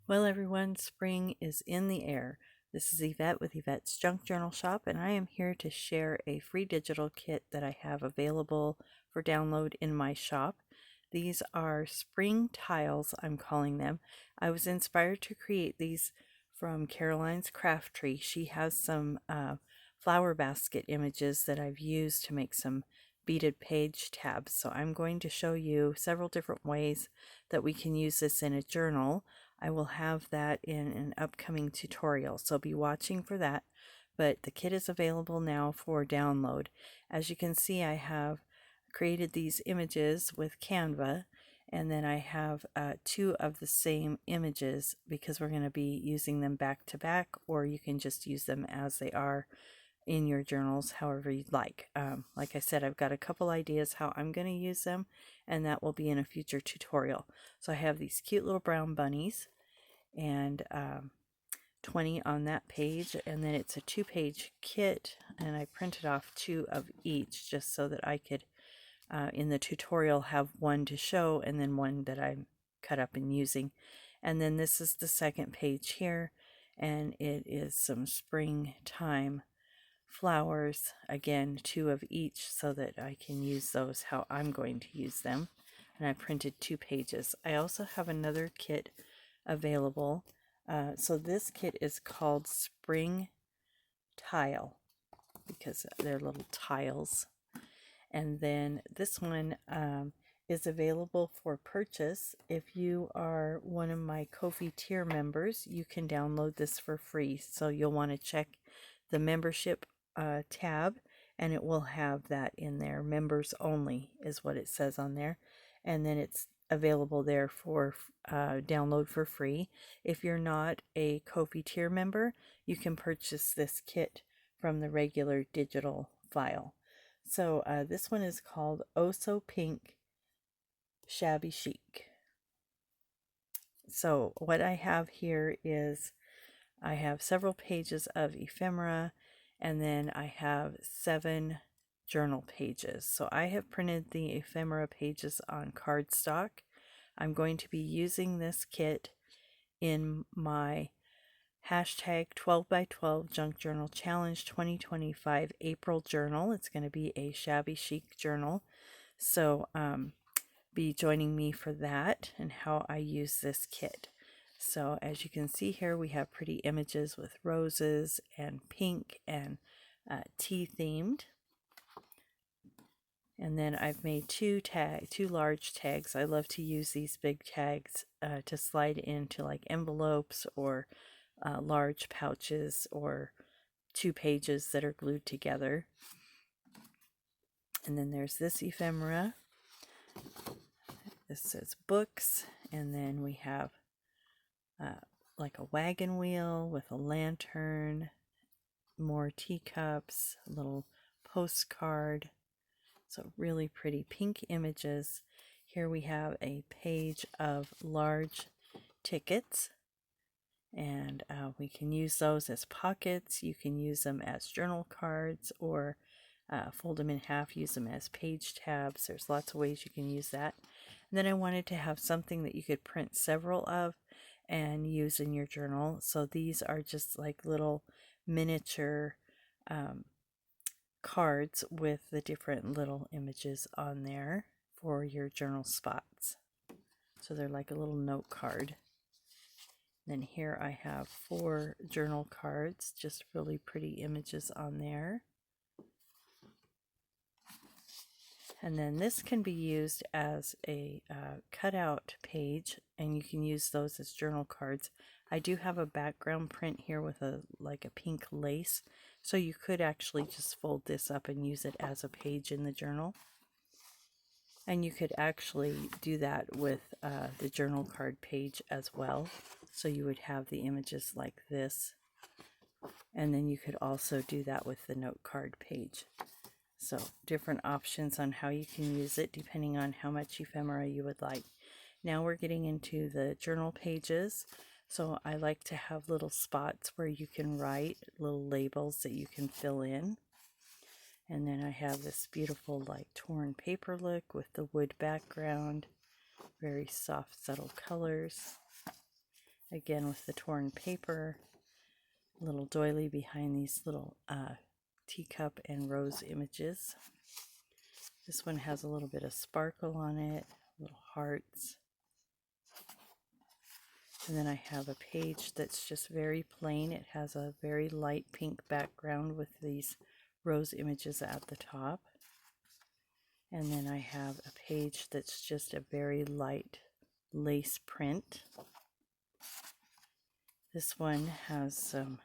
Well, everyone, spring is in the air. This is Yvette with Yvette's Junk Journal Shop, and I am here to share a free digital kit that I have available for download in my shop. These are spring tiles, I'm calling them. I was inspired to create these from Caroline's Craft Tree. She has some flower basket images that I've used to make some beaded page tabs. So I'm going to show you several different ways that we can use this in a journal. I will have that in an upcoming tutorial, so be watching for that. But the kit is available now for download. As you can see, I have created these images with Canva, and then I have two of the same images because we're going to be using them back to back, or you can just use them as they are in your journals however you'd like. Like I said, I've got a couple ideas how I'm going to use them, and that will be in a future tutorial. So I have these cute little brown bunnies, and 20 on that page, and then it's a 2-page kit, and I printed off 2 of each just so that I could in the tutorial have one to show and then one that I'm cut up and using. And then this is the second page here, and it is some springtime flowers, again 2 of each, so that I can use those how I'm going to use them. And I printed 2 pages. I also have another kit available. So this kit is called Spring Tile because they're little tiles. And then this one is available for purchase. If you are one of my Ko-fi tier members, you can download this for free. So you'll want to check the membership tab, and it will have that in there. Members only is what it says on there, and then it's available there for download for free. If you're not a Ko-fi tier member, you can purchase this kit from the regular digital file. So this one is called Oh So Pink Shabby Chic. So what I have here is I have several pages of ephemera, and then I have 7 journal pages. So I have printed the ephemera pages on cardstock. I'm going to be using this kit in my hashtag 12 by 12 Junk Journal Challenge 2025 April journal. It's going to be a shabby chic journal. So be joining me for that and how I use this kit. So as you can see here, we have pretty images with roses and pink and tea themed. And then I've made 2 large tags. I love to use these big tags to slide into like envelopes or large pouches or 2 pages that are glued together. And then there's this ephemera. This says books, and then we have like a wagon wheel with a lantern, more teacups, a little postcard. So really pretty pink images. Here we have a page of large tickets, and we can use those as pockets. You can use them as journal cards, or fold them in half, use them as page tabs. There's lots of ways you can use that. And then I wanted to have something that you could print several of and use in your journal. So these are just like little miniature cards with the different little images on there for your journal spots. So they're like a little note card. Then here I have 4 journal cards, just really pretty images on there. And then this can be used as a cutout page, and you can use those as journal cards. I do have a background print here with a pink lace, so you could actually just fold this up and use it as a page in the journal. And you could actually do that with the journal card page as well. So you would have the images like this, and then you could also do that with the note card page. So different options on how you can use it depending on how much ephemera you would like. Now we're getting into the journal pages. So I like to have little spots where you can write little labels that you can fill in. And then I have this beautiful like torn paper look with the wood background, very soft, subtle colors. again with the torn paper, little doily behind these little teacup and rose images. This one has a little bit of sparkle on it, little hearts. And then I have a page that's just very plain. It has a very light pink background with these rose images at the top. And then I have a page that's just a very light lace print. This one has some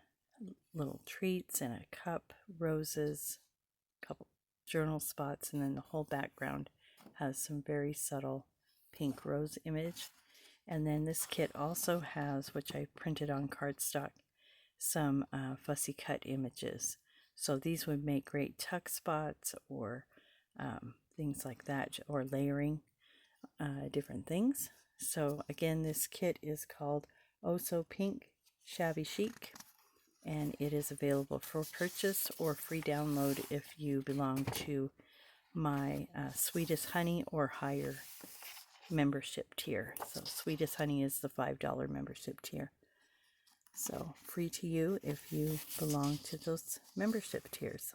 little treats and a cup, roses, a couple journal spots, and then the whole background has some very subtle pink rose image. And then this kit also has, which I printed on cardstock, some fussy cut images. So these would make great tuck spots or things like that, or layering different things. So again, this kit is called Oh So Pink Shabby Chic, and it is available for purchase or free download if you belong to my Sweetest Honey or higher membership tier. So Sweetest Honey is the $5 membership tier. So free to you if you belong to those membership tiers.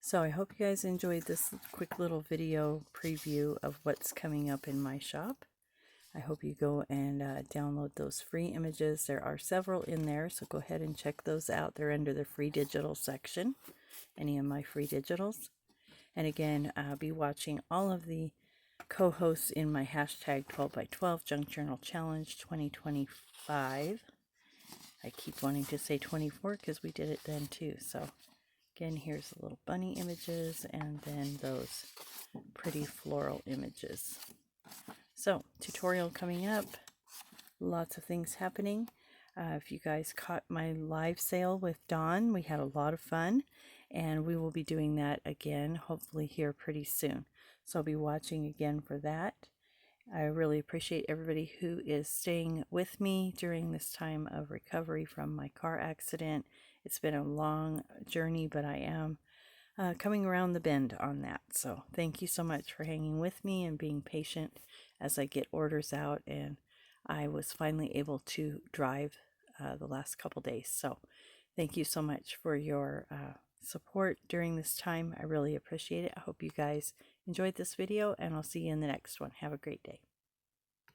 So I hope you guys enjoyed this quick little video preview of what's coming up in my shop. I hope you go and download those free images. There are several in there, so go ahead and check those out. They're under the free digital section, any of my free digitals. And again, I'll be watching all of the co-hosts in my hashtag 12x12 Junk Journal Challenge 2025. I keep wanting to say 24 because we did it then too. So again, here's the little bunny images and then those pretty floral images. So tutorial coming up, lots of things happening. If you guys caught my live sale with Dawn, we had a lot of fun, and we will be doing that again, hopefully here pretty soon. So I'll be watching again for that. I really appreciate everybody who is staying with me during this time of recovery from my car accident. It's been a long journey, but I am coming around the bend on that. So thank you so much for hanging with me and being patient as I get orders out. And I was finally able to drive the last couple days. So thank you so much for your support during this time. I really appreciate it. I hope you guys enjoyed this video, and I'll see you in the next one. Have a great day.